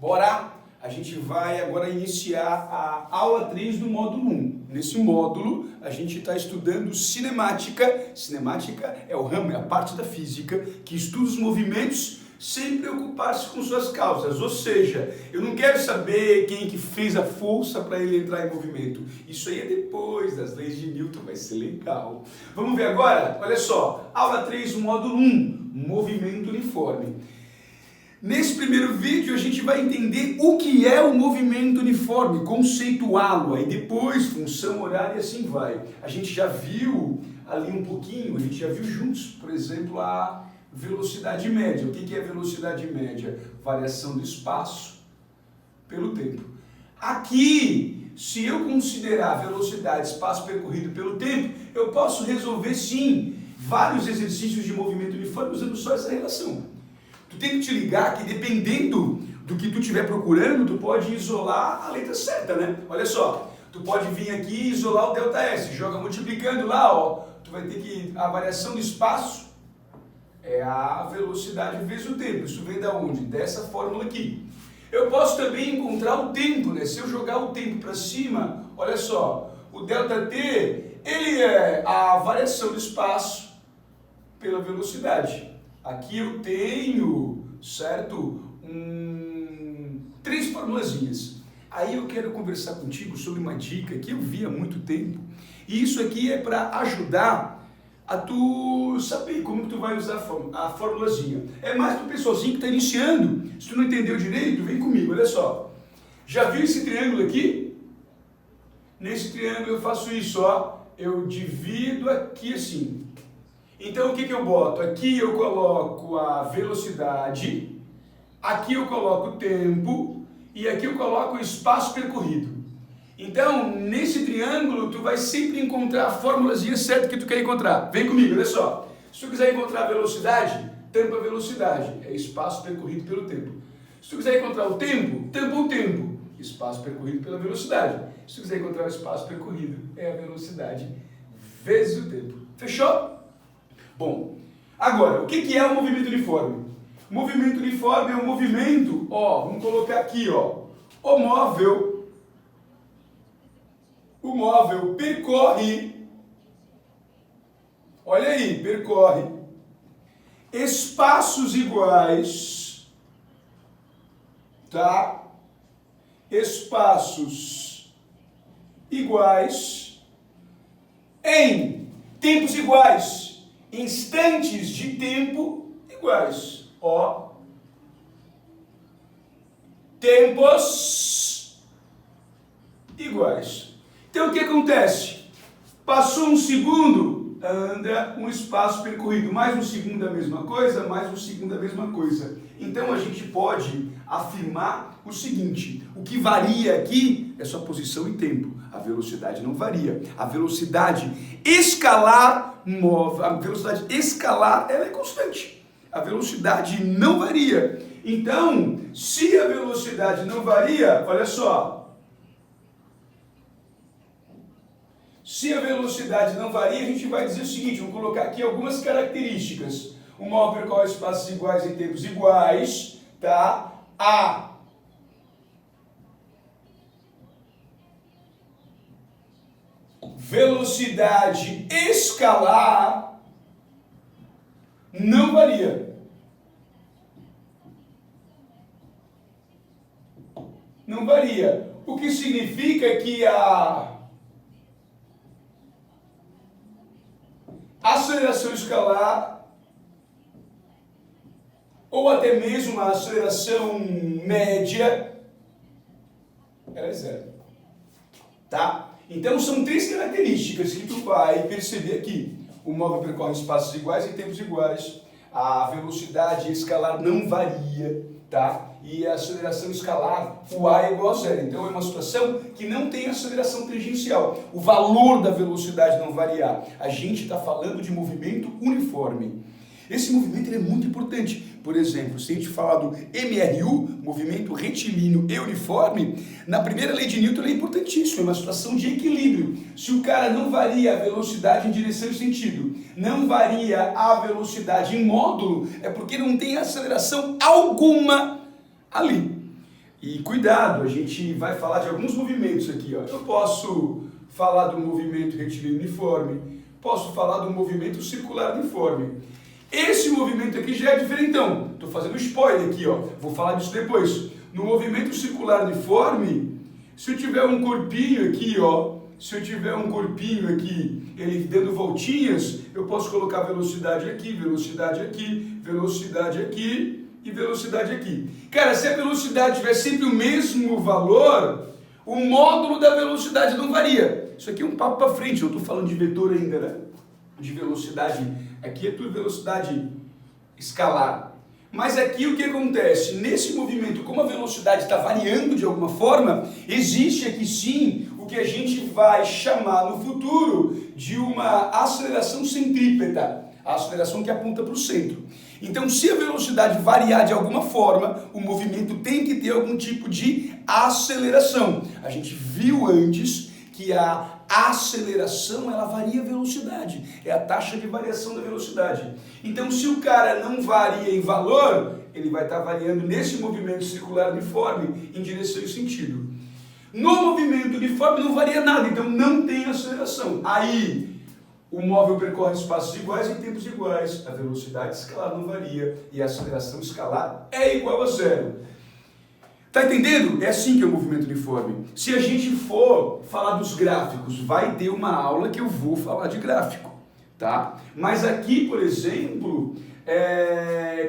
Bora! A gente vai agora iniciar a aula 3 do módulo 1. Nesse módulo, a gente está estudando cinemática. Cinemática é o ramo, é a parte da física que estuda os movimentos sem preocupar-se com suas causas. Ou seja, eu não quero saber quem que fez a força para ele entrar em movimento. Isso aí é depois das leis de Newton, vai ser legal. Vamos ver agora? Olha só, aula 3, módulo 1, movimento uniforme. Nesse primeiro vídeo a gente vai entender o que é o movimento uniforme, conceituá-lo, aí depois função, horário e assim vai. A gente já viu ali um pouquinho, a gente já viu juntos, por exemplo, a velocidade média. O que é velocidade média? Variação do espaço pelo tempo. Aqui, se eu considerar velocidade, espaço percorrido pelo tempo, eu posso resolver sim vários exercícios de movimento uniforme usando só essa relação. Tu tem que te ligar que dependendo do que tu estiver procurando, tu pode isolar a letra certa, né? Olha só, tu pode vir aqui e isolar o ΔS, joga multiplicando lá, ó, tu vai ter que, a variação do espaço é a velocidade vezes o tempo, isso vem da onde? Dessa fórmula aqui. Eu posso também encontrar o tempo, né? Se eu jogar o tempo para cima, olha só, o ΔT, ele é a variação do espaço pela velocidade. Aqui eu tenho, certo, três formulazinhas. Aí eu quero conversar contigo sobre uma dica que eu vi há muito tempo. E isso aqui é para ajudar a tu saber como tu vai usar a formulazinha. É mais para o pessoalzinho que está iniciando. Se tu não entendeu direito, vem comigo, olha só. Já viu esse triângulo aqui? Nesse triângulo eu faço isso, ó. Eu divido aqui assim. Então o que eu boto? Aqui eu coloco a velocidade, aqui eu coloco o tempo e aqui eu coloco o espaço percorrido. Então, nesse triângulo, tu vai sempre encontrar a formulazinha certa que tu quer encontrar. Vem comigo, olha só. Se tu quiser encontrar a velocidade, tampa a velocidade, é espaço percorrido pelo tempo. Se tu quiser encontrar o tempo, tampa o tempo, espaço percorrido pela velocidade. Se tu quiser encontrar o espaço percorrido, é a velocidade vezes o tempo. Fechou? Bom, agora, o que é o movimento uniforme? O movimento uniforme é um movimento, ó, vamos colocar aqui, ó, o móvel percorre, olha aí, percorre espaços iguais, tá? Espaços iguais em tempos iguais. Instantes de tempo iguais, ó, tempos iguais. Então o que acontece? Passou um segundo, anda um espaço percorrido, mais um segundo a mesma coisa, mais um segundo a mesma coisa. Então a gente pode afirmar o seguinte, o que varia aqui é sua posição e tempo, a velocidade não varia. A velocidade escalar ela é constante. A velocidade não varia. Então, se a velocidade não varia, olha só. Se a velocidade não varia, a gente vai dizer o seguinte, vamos colocar aqui algumas características. O móvel percorre espaços iguais em tempos iguais, tá? A velocidade escalar não varia. Não varia. O que significa que a aceleração escalar ou até mesmo a aceleração média ela é zero. Tá? Então são três características que tu vai perceber aqui. O móvel percorre espaços iguais em tempos iguais, a velocidade escalar não varia, tá? E a aceleração escalar, o A é igual a zero. Então é uma situação que não tem aceleração tangencial. O valor da velocidade não variar. A gente está falando de movimento uniforme. Esse movimento ele é muito importante. Por exemplo, se a gente falar do MRU, movimento retilíneo e uniforme, na primeira lei de Newton ele é importantíssimo, é uma situação de equilíbrio. Se o cara não varia a velocidade em direção e sentido, não varia a velocidade em módulo, é porque não tem aceleração alguma ali. E cuidado, a gente vai falar de alguns movimentos aqui, ó. Eu posso falar do movimento retilíneo uniforme, posso falar do movimento circular uniforme. Esse movimento aqui já é diferentão. Estou fazendo spoiler aqui, ó. Vou falar disso depois. No movimento circular uniforme, se eu tiver um corpinho aqui, ó, se eu tiver um corpinho aqui, ele dando voltinhas, eu posso colocar velocidade aqui, velocidade aqui, velocidade aqui e velocidade aqui. Cara, se a velocidade tiver sempre o mesmo valor, o módulo da velocidade não varia. Isso aqui é um papo para frente, eu estou falando de vetor ainda, né? De velocidade. Aqui é tudo velocidade escalar. Mas aqui o que acontece? Nesse movimento, como a velocidade está variando de alguma forma, existe aqui sim o que a gente vai chamar no futuro de uma aceleração centrípeta, a aceleração que aponta para o centro. Então, se a velocidade variar de alguma forma, o movimento tem que ter algum tipo de aceleração. A gente viu antes que a aceleração, ela varia a velocidade, é a taxa de variação da velocidade. Então, se o cara não varia em valor, ele vai estar variando nesse movimento circular uniforme em direção e sentido. No movimento uniforme não varia nada, então não tem aceleração. Aí, o móvel percorre espaços iguais em tempos iguais, a velocidade escalar não varia e a aceleração escalar é igual a zero. Tá entendendo? É assim que é o movimento uniforme. Se a gente for falar dos gráficos, vai ter uma aula que eu vou falar de gráfico, tá? Mas aqui, por exemplo,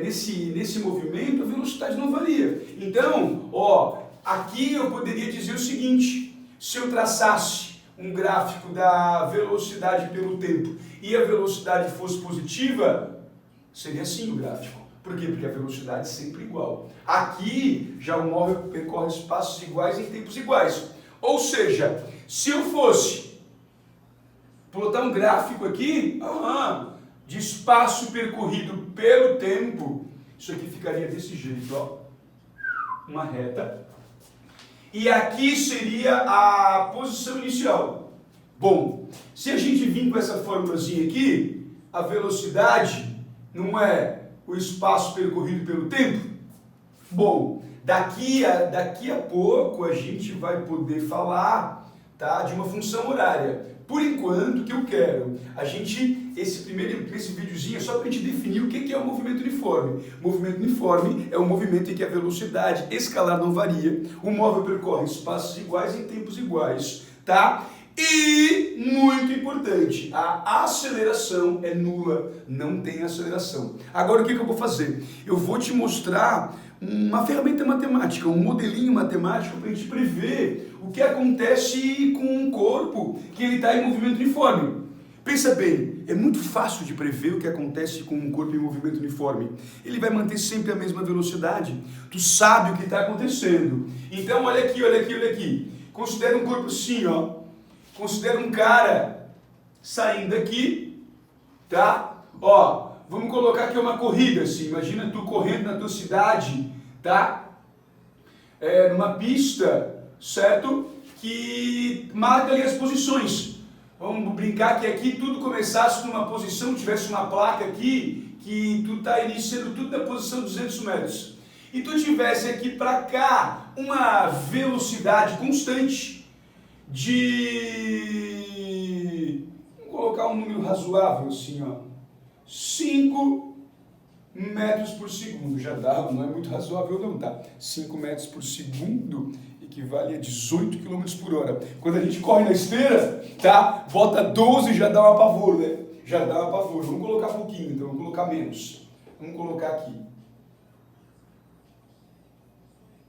nesse movimento a velocidade não varia. Então, ó, aqui eu poderia dizer o seguinte: se eu traçasse um gráfico da velocidade pelo tempo e a velocidade fosse positiva, seria assim o gráfico. Por quê? Porque a velocidade é sempre igual. Aqui, já o móvel percorre espaços iguais em tempos iguais. Ou seja, se eu fosse plotar um gráfico aqui, de espaço percorrido pelo tempo, isso aqui ficaria desse jeito, ó. Uma reta. E aqui seria a posição inicial. Bom, se a gente vir com essa formulazinha aqui, a velocidade não é o espaço percorrido pelo tempo? Bom, daqui a pouco a gente vai poder falar, tá, de uma função horária. Por enquanto, o que eu quero? Esse videozinho é só para a gente definir o que é o movimento uniforme. O movimento uniforme é um movimento em que a velocidade escalar não varia, o móvel percorre espaços iguais em tempos iguais, tá? E, muito importante, a aceleração é nula, não tem aceleração. Agora o que eu vou fazer? Eu vou te mostrar uma ferramenta matemática, um modelinho matemático para a gente prever o que acontece com um corpo que ele está em movimento uniforme. Pensa bem, é muito fácil de prever o que acontece com um corpo em movimento uniforme. Ele vai manter sempre a mesma velocidade. Tu sabe o que está acontecendo. Então olha aqui, olha aqui, olha aqui. Considera um corpo assim, ó. Considera um cara saindo aqui, tá? Ó, vamos colocar aqui uma corrida assim. Imagina tu correndo na tua cidade, tá? Numa pista, certo? Que marca ali as posições. Vamos brincar que aqui tudo começasse numa posição, tivesse uma placa aqui, que tu tá iniciando tudo na posição 200 metros. E tu tivesse aqui para cá uma velocidade constante vamos colocar um número razoável assim, ó, 5 metros por segundo, já dá, não é muito razoável não, tá? 5 metros por segundo equivale a 18 km por hora. Quando a gente corre na esteira, tá? Bota 12 já dá um apavoro, né? Já dá um apavoro. Vamos colocar pouquinho, então, vamos colocar menos. Vamos colocar aqui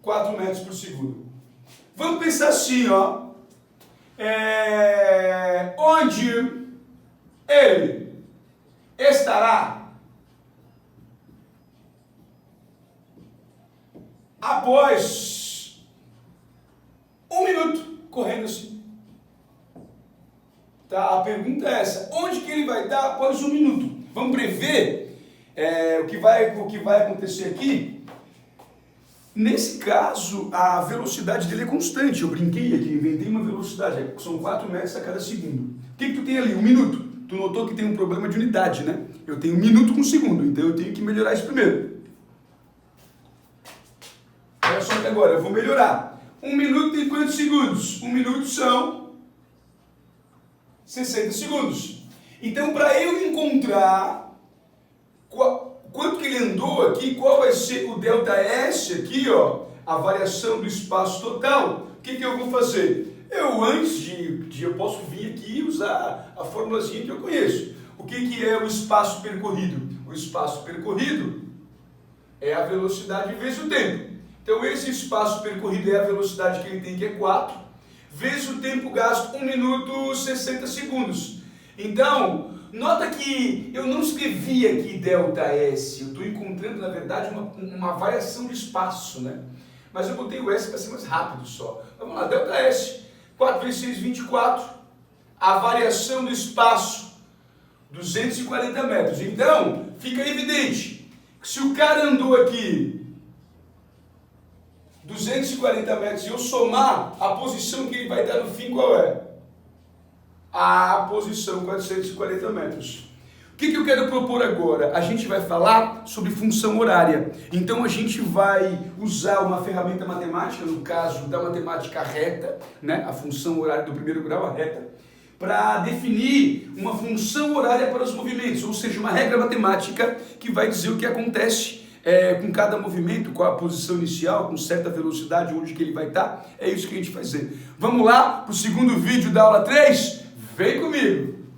4 metros por segundo. Vamos pensar assim, ó. Onde ele estará após 1 minuto correndo assim. Tá? A pergunta é essa: onde que ele vai estar após 1 minuto? Vamos prever o que vai acontecer aqui. Nesse caso, a velocidade dele é constante. Eu brinquei aqui, inventei uma velocidade, são 4 metros a cada segundo. O que tu tem ali? 1 minuto. Tu notou que tem um problema de unidade, né? Eu tenho 1 minuto com segundo, então eu tenho que melhorar isso primeiro. Olha só o que agora eu vou melhorar. 1 minuto tem quantos segundos? 1 minuto são 60 segundos. Então, para eu encontrar quanto que ele andou aqui, qual vai ser o ΔS aqui, ó, a variação do espaço total, o que eu vou fazer? Eu posso vir aqui e usar a formulazinha que eu conheço. O que é o espaço percorrido? O espaço percorrido é a velocidade vezes o tempo. Então, esse espaço percorrido é a velocidade que ele tem, que é 4, vezes o tempo gasto, 1 minuto e 60 segundos. Então, nota que eu não escrevi aqui ΔS, eu estou encontrando, na verdade, uma variação de espaço, né? Mas eu botei o S para ser mais rápido só. Vamos lá, ΔS, 4 vezes 6, 24, a variação do espaço, 240 metros. Então, fica evidente que se o cara andou aqui 240 metros e eu somar, a posição que ele vai dar no fim qual é? A posição 440 metros. O que eu quero propor agora? A gente vai falar sobre função horária. Então a gente vai usar uma ferramenta matemática, no caso da matemática reta, né? A função horária do primeiro grau, a reta, para definir uma função horária para os movimentos, ou seja, uma regra matemática que vai dizer o que acontece com cada movimento, qual a posição inicial, com certa velocidade, onde que ele vai estar. É isso que a gente vai fazer. Vamos lá para o segundo vídeo da aula 3? Vem comigo!